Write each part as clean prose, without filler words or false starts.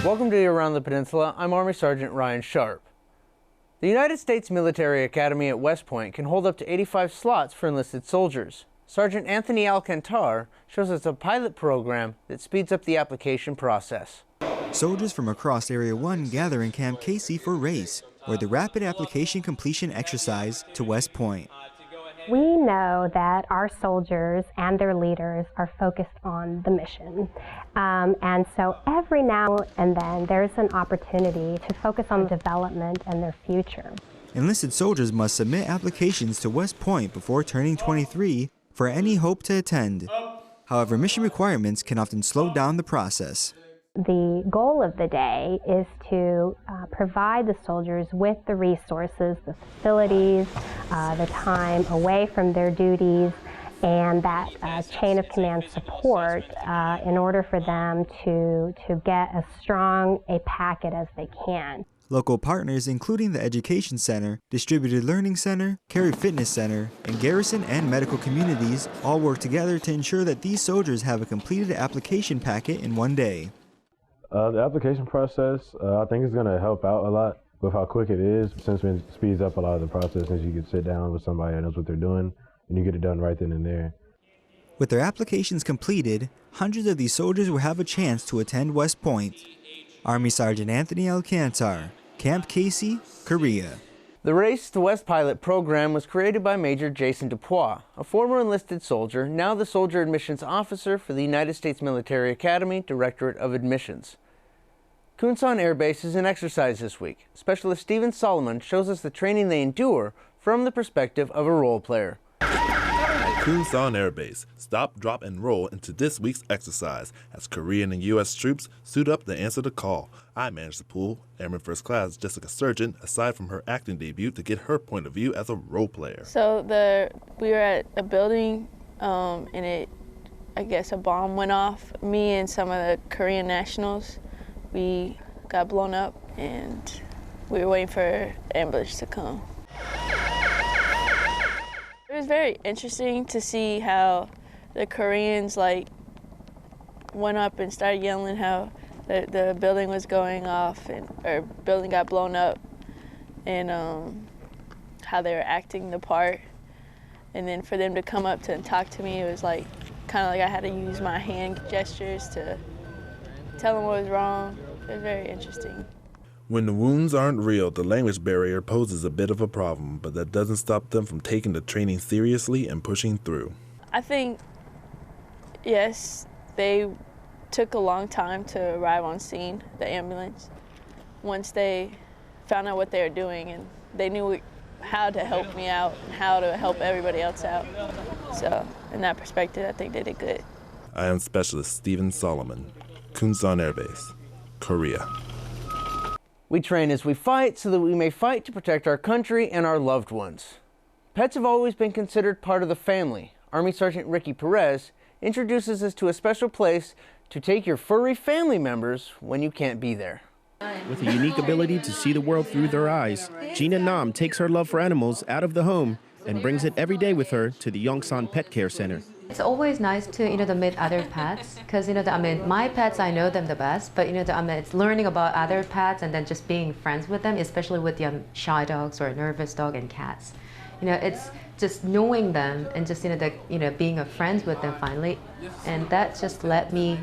Welcome to Around the Peninsula. I'm Army Sergeant Ryan Sharp. The United States Military Academy at West Point can hold up to 85 slots for enlisted soldiers. Sergeant Anthony Alcantar shows us a pilot program that speeds up the application process. Soldiers from across Area 1 gather in Camp Casey for RACE, or the Rapid Application Completion Exercise, to West Point. We know that our soldiers and their leaders are focused on the mission. And so every now and then there's an opportunity to focus on development and their future. Enlisted soldiers must submit applications to West Point before turning 23 for any hope to attend. However, mission requirements can often slow down the process. The goal of the day is to provide the soldiers with the resources, the facilities, the time away from their duties, and that chain of command support in order for them to get as strong a packet as they can. Local partners, including the Education Center, Distributed Learning Center, Cary Fitness Center, and Garrison and medical communities, all work together to ensure that these soldiers have a completed application packet in one day. The application process, I think is going to help out a lot with how quick it is, since it speeds up a lot of the process, since you can sit down with somebody that knows what they're doing and you get it done right then and there. With their applications completed, hundreds of these soldiers will have a chance to attend West Point. Army Sergeant Anthony Alcantar, Camp Casey, Korea. The Race to West pilot program was created by Major Jason Dupois, a former enlisted soldier, now the Soldier Admissions Officer for the United States Military Academy, Directorate of Admissions. Kunsan Air Base is in exercise this week. Specialist Stephen Solomon shows us the training they endure from the perspective of a role player. Kunsan Air Base. Stop, drop, and roll into this week's exercise as Korean and U.S. troops suit up to answer the call. I managed to pull Airman First Class Jessica Surgeon aside from her acting debut to get her point of view as a role player. So we were at a building and I guess a bomb went off. Me and some of the Korean nationals, we got blown up and we were waiting for ambush to come. It was very interesting to see how the Koreans went up and started yelling how the building was going off or building got blown up, and how they were acting the part. And then for them to come up and talk to me, it was kind of like I had to use my hand gestures to tell them what was wrong. It was very interesting. When the wounds aren't real, the language barrier poses a bit of a problem, but that doesn't stop them from taking the training seriously and pushing through. I think, yes, they took a long time to arrive on scene, the ambulance, once they found out what they were doing, and they knew how to help me out and how to help everybody else out. So in that perspective, I think they did good. I am Specialist Stephen Solomon, Kunsan Air Base, Korea. We train as we fight so that we may fight to protect our country and our loved ones. Pets have always been considered part of the family. Army Sergeant Ricky Perez introduces us to a special place to take your furry family members when you can't be there. With a unique ability to see the world through their eyes, Gina Nam takes her love for animals out of the home and brings it every day with her to the Yongsan Pet Care Center. It's always nice to meet other pets, because my pets, I know them the best, but it's learning about other pets and then just being friends with them, especially with the shy dogs or nervous dog and cats. It's just knowing them and just being a friends with them finally, and that just led me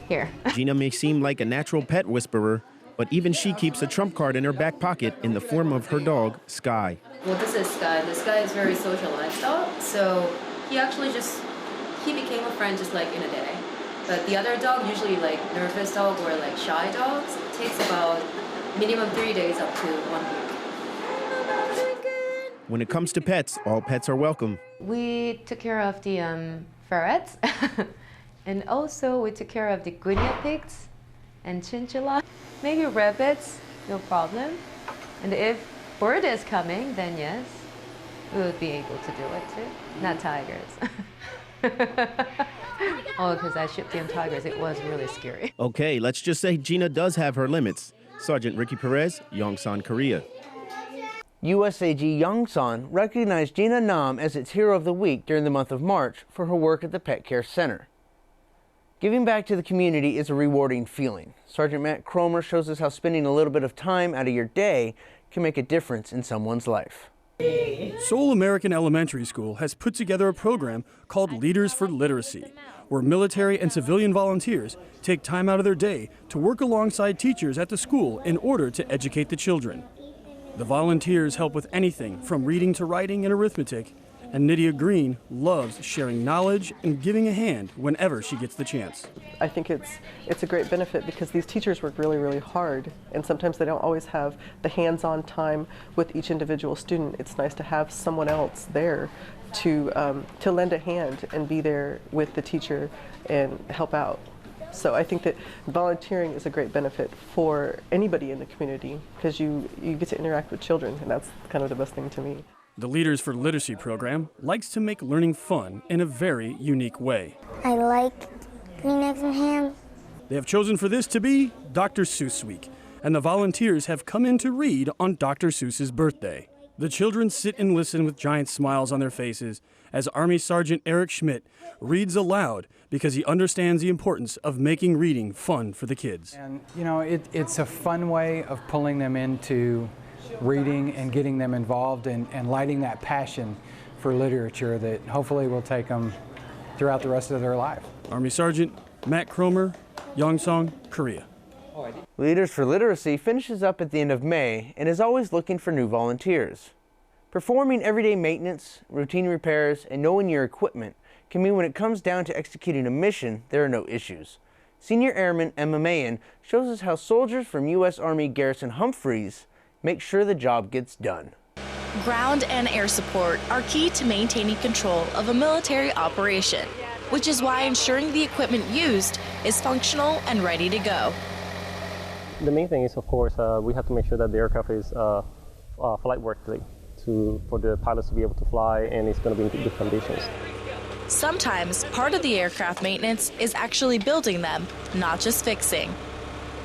here. Gina may seem like a natural pet whisperer, but even she keeps a trump card in her back pocket in the form of her dog, Sky. Well, this is Sky. This guy is very social lifestyle, so he became a friend just in a day. But the other dog, usually nervous dog or shy dogs, takes about minimum 3 days up to 1 week. When it comes to pets, all pets are welcome. We took care of the ferrets, and also we took care of the guinea pigs and chinchilla, maybe rabbits, no problem. And if bird is coming, then yes, we would be able to do it too. Not tigers. Oh, because I shipped them tigers, it was really scary. Okay, let's just say Gina does have her limits. Sergeant Ricky Perez, Yongsan, Korea. USAG Yongsan recognized Gina Nam as its Hero of the Week during the month of March for her work at the Pet Care Center. Giving back to the community is a rewarding feeling. Sergeant Matt Cromer shows us how spending a little bit of time out of your day can make a difference in someone's life. Seoul American Elementary School has put together a program called Leaders for Literacy, where military and civilian volunteers take time out of their day to work alongside teachers at the school in order to educate the children. The volunteers help with anything from reading to writing and arithmetic, and Nydia Green loves sharing knowledge and giving a hand whenever she gets the chance. I think it's a great benefit because these teachers work really, really hard, and sometimes they don't always have the hands-on time with each individual student. It's nice to have someone else there to lend a hand and be there with the teacher and help out. So I think that volunteering is a great benefit for anybody in the community because you get to interact with children, and that's kind of the best thing to me. The Leaders for Literacy program likes to make learning fun in a very unique way. I like doing eggs and ham. They have chosen for this to be Dr. Seuss Week, and the volunteers have come in to read on Dr. Seuss's birthday. The children sit and listen with giant smiles on their faces as Army Sergeant Eric Schmidt reads aloud because he understands the importance of making reading fun for the kids. And you know, it's a fun way of pulling them into reading and getting them involved and lighting that passion for literature that hopefully will take them throughout the rest of their life. Army Sergeant Matt Cromer, Yongsan, Korea. Leaders for Literacy finishes up at the end of May and is always looking for new volunteers. Performing everyday maintenance, routine repairs, and knowing your equipment can mean when it comes down to executing a mission, there are no issues. Senior Airman Emma Mahan shows us how soldiers from U.S. Army Garrison Humphreys make sure the job gets done. Ground and air support are key to maintaining control of a military operation, which is why ensuring the equipment used is functional and ready to go. The main thing is, of course, we have to make sure that the aircraft is flight worthy for the pilots to be able to fly, and it's going to be in good conditions. Sometimes part of the aircraft maintenance is actually building them, not just fixing.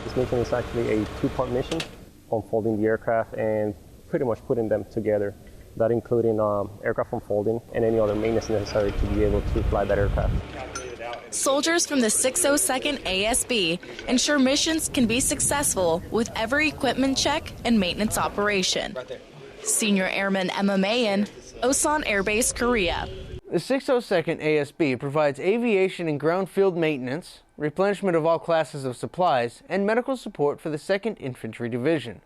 This mission is actually a two-part mission, unfolding the aircraft and pretty much putting them together. That including aircraft unfolding and any other maintenance necessary to be able to fly that aircraft. Soldiers from the 602nd ASB ensure missions can be successful with every equipment check and maintenance operation. Senior Airman Emma Mahan, Osan Air Base, Korea. The 602nd ASB provides aviation and ground field maintenance, replenishment of all classes of supplies, and medical support for the 2nd Infantry Division.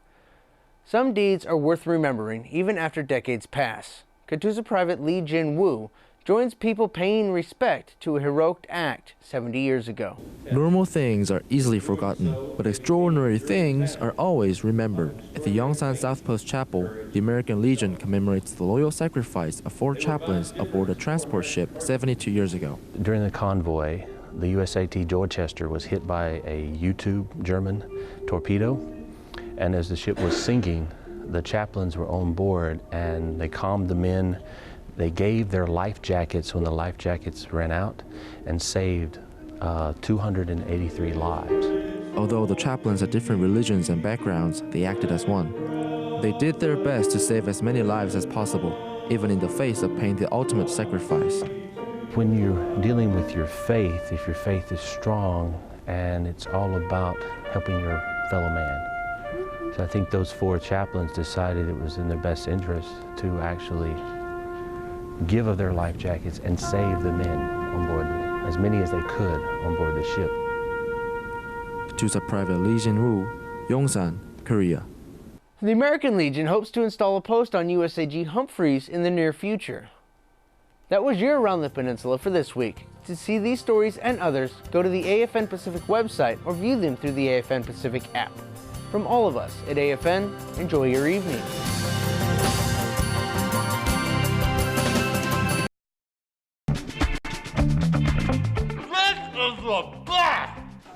Some deeds are worth remembering even after decades pass. Katusa Private Lee Jin-woo joins people paying respect to a heroic act 70 years ago. Normal things are easily forgotten, but extraordinary things are always remembered. At the Yongsan South Post Chapel, the American Legion commemorates the loyal sacrifice of 4 chaplains aboard a transport ship 72 years ago. During the convoy, the USAT Dorchester was hit by a U-2 German torpedo, and as the ship was sinking, the chaplains were on board and they calmed the men. They gave their life jackets when the life jackets ran out and saved 283 lives. Although the chaplains had different religions and backgrounds, they acted as one. They did their best to save as many lives as possible, even in the face of paying the ultimate sacrifice. When you're dealing with your faith, if your faith is strong and it's all about helping your fellow man. So I think those 4 chaplains decided it was in their best interest to actually give of their life jackets and save the men on board, as many as they could on board the ship. Katusa Private Lee Jin-woo, Yongsan, Korea. The American Legion hopes to install a post on USAG Humphreys in the near future. That was your Around the Peninsula for this week. To see these stories and others, go to the AFN Pacific website or view them through the AFN Pacific app. From all of us at AFN, enjoy your evening. This is the best!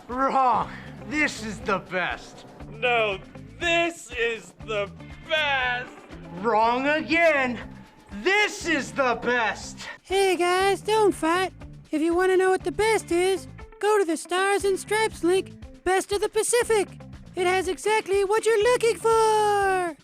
Wrong. This is the best. No, this is the best! Wrong again. This is the best. Hey guys, don't fight. If you want to know what the best is, go to the Stars and Stripes link, Best of the Pacific. It has exactly what you're looking for!